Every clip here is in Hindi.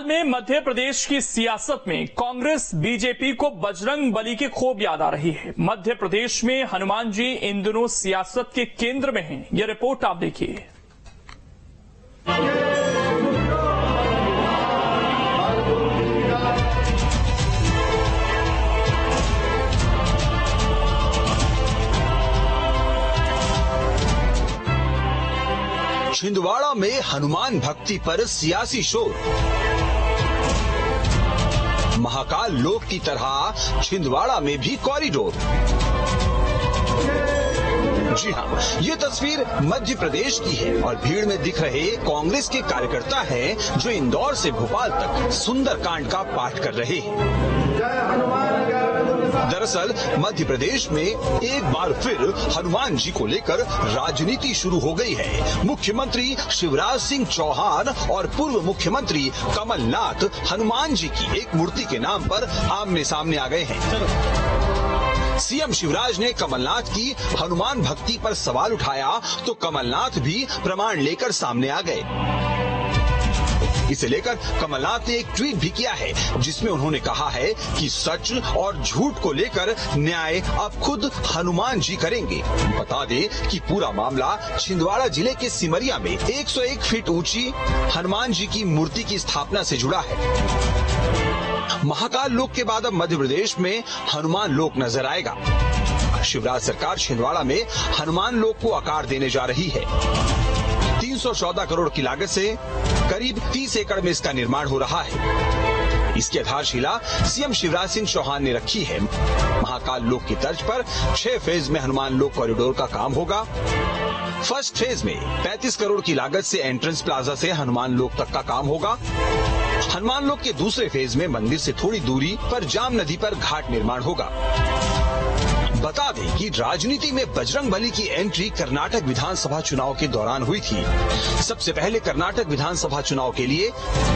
फिलहाल में मध्य प्रदेश की सियासत में कांग्रेस बीजेपी को बजरंग बली की खूब याद आ रही है। मध्य प्रदेश में हनुमान जी इन दिनों सियासत के केंद्र में हैं। यह रिपोर्ट आप देखिए। छिंदवाड़ा में हनुमान भक्ति पर सियासी शोर। महाकाल लोक की तरह छिंदवाड़ा में भी कॉरिडोर। जी हाँ, ये तस्वीर मध्य प्रदेश की है और भीड़ में दिख रहे कांग्रेस के कार्यकर्ता हैं जो इंदौर से भोपाल तक सुंदरकांड का पाठ कर रहे हैं। दरअसल मध्य प्रदेश में एक बार फिर हनुमान जी को लेकर राजनीति शुरू हो गई है। मुख्यमंत्री शिवराज सिंह चौहान और पूर्व मुख्यमंत्री कमलनाथ हनुमान जी की एक मूर्ति के नाम पर आमने सामने आ गए हैं। सीएम शिवराज ने कमलनाथ की हनुमान भक्ति पर सवाल उठाया तो कमलनाथ भी प्रमाण लेकर सामने आ गए। इसे लेकर कमलनाथ ने एक ट्वीट भी किया है जिसमें उन्होंने कहा है कि सच और झूठ को लेकर न्याय अब खुद हनुमान जी करेंगे। बता दें कि पूरा मामला छिंदवाड़ा जिले के सिमरिया में 101 फीट ऊंची हनुमान जी की मूर्ति की स्थापना से जुड़ा है। महाकाल लोक के बाद अब मध्य प्रदेश में हनुमान लोक नजर आएगा। शिवराज सरकार छिंदवाड़ा में हनुमान लोक को आकार देने जा रही है। 314 करोड़ की लागत से करीब 30 एकड़ में इसका निर्माण हो रहा है। इसकी आधारशिला सीएम शिवराज सिंह चौहान ने रखी है। महाकाल लोक की तर्ज पर 6 फेज में हनुमान लोक कॉरिडोर का काम होगा। फर्स्ट फेज में 35 करोड़ की लागत से एंट्रेंस प्लाजा से हनुमान लोक तक का काम होगा। हनुमान लोक के दूसरे फेज में मंदिर से थोड़ी दूरी पर जाम नदी पर घाट निर्माण होगा। बता दें कि राजनीति में बजरंग बली की एंट्री कर्नाटक विधानसभा चुनाव के दौरान हुई थी। सबसे पहले कर्नाटक विधानसभा चुनाव के लिए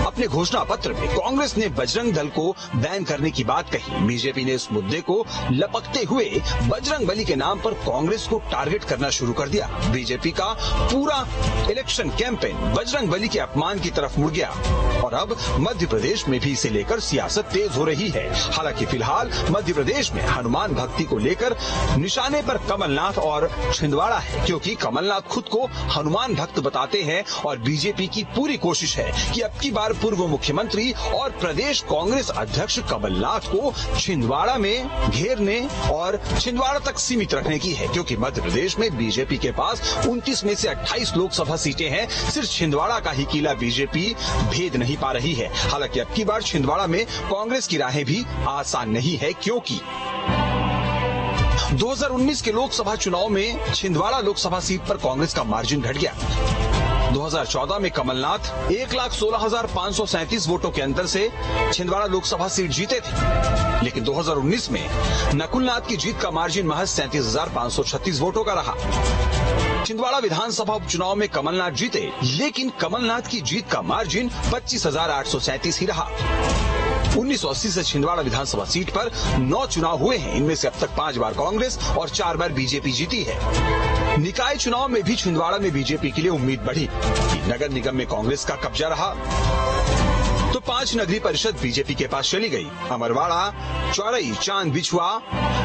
अपने घोषणा पत्र में कांग्रेस ने बजरंग दल को बैन करने की बात कही। बीजेपी ने इस मुद्दे को लपकते हुए बजरंग बली के नाम पर कांग्रेस को टारगेट करना शुरू कर दिया। बीजेपी का पूरा इलेक्शन कैंपेन बजरंग बली के अपमान की तरफ मुड़ गया और अब मध्य प्रदेश में भी इसे लेकर सियासत तेज हो रही है। हालांकि फिलहाल मध्य प्रदेश में हनुमान भक्ति को लेकर निशाने पर कमलनाथ और छिंदवाड़ा है, क्योंकि कमलनाथ खुद को हनुमान भक्त बताते हैं और बीजेपी की पूरी कोशिश है कि अब की बार पूर्व मुख्यमंत्री और प्रदेश कांग्रेस अध्यक्ष कमलनाथ को छिंदवाड़ा में घेरने और छिंदवाड़ा तक सीमित रखने की है, क्योंकि मध्य प्रदेश में बीजेपी के पास 29 में से 28 लोकसभा सीटें हैं। सिर्फ छिंदवाड़ा का ही किला बीजेपी भेद नहीं पा रही है। हालांकि अब की बार छिंदवाड़ा में कांग्रेस की राहें भी आसान नहीं है, क्योंकि 2019 के लोकसभा चुनाव में छिंदवाड़ा लोकसभा सीट पर कांग्रेस का मार्जिन घट गया। 2014 में कमलनाथ 1,16,537 वोटों के अंतर से छिंदवाड़ा लोकसभा सीट जीते थे, लेकिन 2019 में नकुलनाथ की जीत का मार्जिन महज 37,536 वोटों का रहा। छिंदवाड़ा विधानसभा उपचुनाव में कमलनाथ जीते, लेकिन कमलनाथ की जीत का मार्जिन 25,837 ही रहा। 1980 से छिंदवाड़ा विधानसभा सीट पर 9 चुनाव हुए हैं। इनमें से अब तक 5 बार कांग्रेस और 4 बार बीजेपी जीती है। निकाय चुनाव में भी छिंदवाड़ा में बीजेपी के लिए उम्मीद बढ़ी। नगर निगम में कांग्रेस का कब्जा रहा तो 5 नगरीय परिषद बीजेपी के पास चली गई। अमरवाड़ा, चौरई, चांद बिछुआ,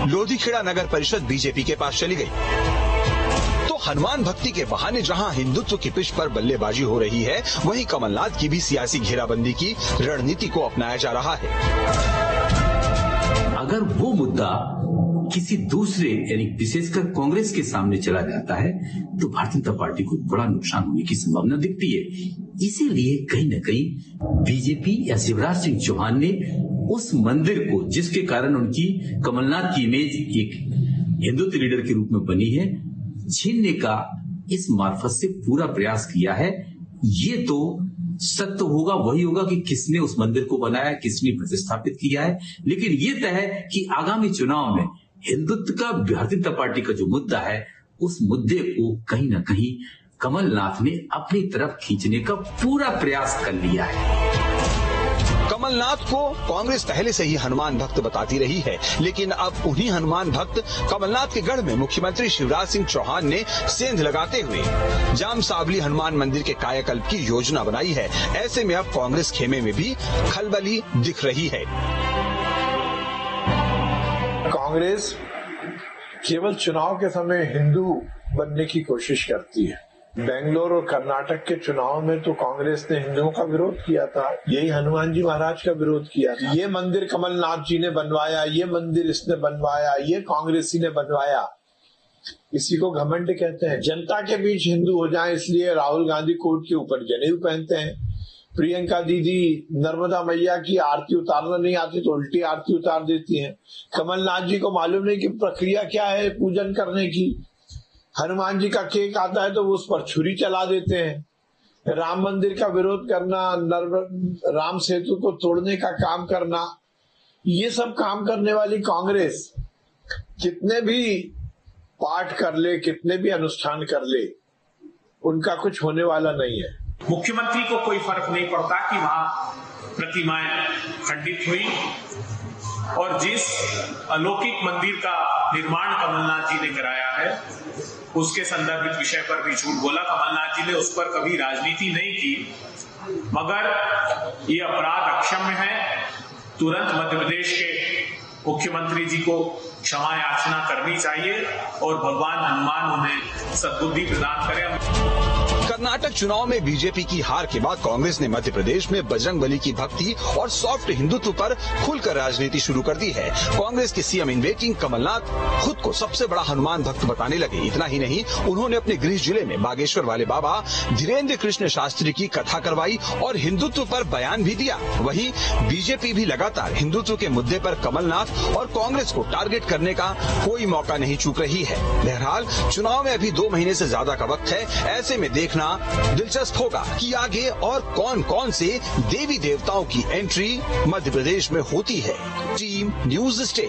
लोधीखेड़ा नगर परिषद बीजेपी के पास चली गई। तो हनुमान भक्ति के बहाने जहां हिंदुत्व की पिच पर बल्लेबाजी हो रही है, वहीं कमलनाथ की भी सियासी घेराबंदी की रणनीति को अपनाया जा रहा है। अगर वो मुद्दा किसी दूसरे यानी विशेषकर कांग्रेस के सामने चला जाता है तो भारतीय जनता पार्टी को बड़ा नुकसान होने की संभावना दिखती है। इसीलिए कहीं न कहीं बीजेपी या शिवराज सिंह चौहान ने उस मंदिर को, जिसके कारण उनकी कमलनाथ की इमेज एक हिंदुत्व लीडर के रूप में बनी है, छीनने का इस मार्फत से पूरा प्रयास किया है। ये तो सत्य होगा, वही होगा कि किसने उस मंदिर को बनाया, किसने प्रतिष्ठापित किया है। लेकिन ये तय है कि आगामी चुनाव में हिंदुत्व का भारतीय जनता पार्टी का जो मुद्दा है, उस मुद्दे को कहीं ना कहीं कमलनाथ ने अपनी तरफ खींचने का पूरा प्रयास कर लिया है। कमलनाथ को कांग्रेस पहले से ही हनुमान भक्त बताती रही है, लेकिन अब उन्हीं हनुमान भक्त कमलनाथ के गढ़ में मुख्यमंत्री शिवराज सिंह चौहान ने सेंध लगाते हुए जाम सावली हनुमान मंदिर के कायाकल्प की योजना बनाई है। ऐसे में अब कांग्रेस खेमे में भी खलबली दिख रही है। कांग्रेस केवल चुनाव के समय हिंदू बनने की कोशिश करती है। बेंगलोर और कर्नाटक के चुनाव में तो कांग्रेस ने हिंदुओं का विरोध किया था, यही हनुमान जी महाराज का विरोध किया था। ये मंदिर कमलनाथ जी ने बनवाया, ये मंदिर इसने बनवाया, ये कांग्रेसी ने बनवाया। इसी को घमंड कहते हैं। जनता के बीच हिंदू हो जाए इसलिए राहुल गांधी कोर्ट के ऊपर जनेऊ पहनते हैं। प्रियंका दीदी नर्मदा मैया की आरती उतारना नहीं आती तो उल्टी आरती उतार देती हैं। कमलनाथ जी को मालूम नहीं कि प्रक्रिया क्या है पूजन करने की। हनुमान जी का केक आता है तो वो उस पर छुरी चला देते हैं। राम मंदिर का विरोध करना, राम सेतु को तोड़ने का काम करना, ये सब काम करने वाली कांग्रेस कितने भी पाठ कर ले, कितने भी अनुष्ठान कर ले, उनका कुछ होने वाला नहीं है। मुख्यमंत्री को कोई फर्क नहीं पड़ता कि वहां प्रतिमाएं खंडित हुई और जिस अलौकिक मंदिर का निर्माण कमलनाथ जी ने कराया है उसके संदर्भित विषय पर भी झूठ बोला। कमलनाथ जी ने उस पर कभी राजनीति नहीं की, मगर ये अपराध अक्षम्य है। तुरंत मध्य प्रदेश के मुख्यमंत्री जी को क्षमा याचना करनी चाहिए और भगवान हनुमान उन्हें सद्बुद्धि प्रदान करें। कर्नाटक चुनाव में बीजेपी की हार के बाद कांग्रेस ने मध्य प्रदेश में बजरंगबली की भक्ति और सॉफ्ट हिंदुत्व पर खुलकर राजनीति शुरू कर दी है। कांग्रेस के सीएम इन वेटिंग कमलनाथ खुद को सबसे बड़ा हनुमान भक्त बताने लगे। इतना ही नहीं, उन्होंने अपने गृह जिले में बागेश्वर वाले बाबा धीरेन्द्र कृष्ण शास्त्री की कथा करवाई और हिंदुत्व पर बयान भी दिया। वहीं बीजेपी भी लगातार हिंदुत्व के मुद्दे पर कमलनाथ और कांग्रेस को टारगेट करने का कोई मौका नहीं चूक रही है। बहरहाल चुनाव में अभी 2 महीने से ज्यादा का वक्त है। ऐसे में देखना दिलचस्प होगा कि आगे और कौन कौन से देवी देवताओं की एंट्री मध्य प्रदेश में होती है। Team news stay.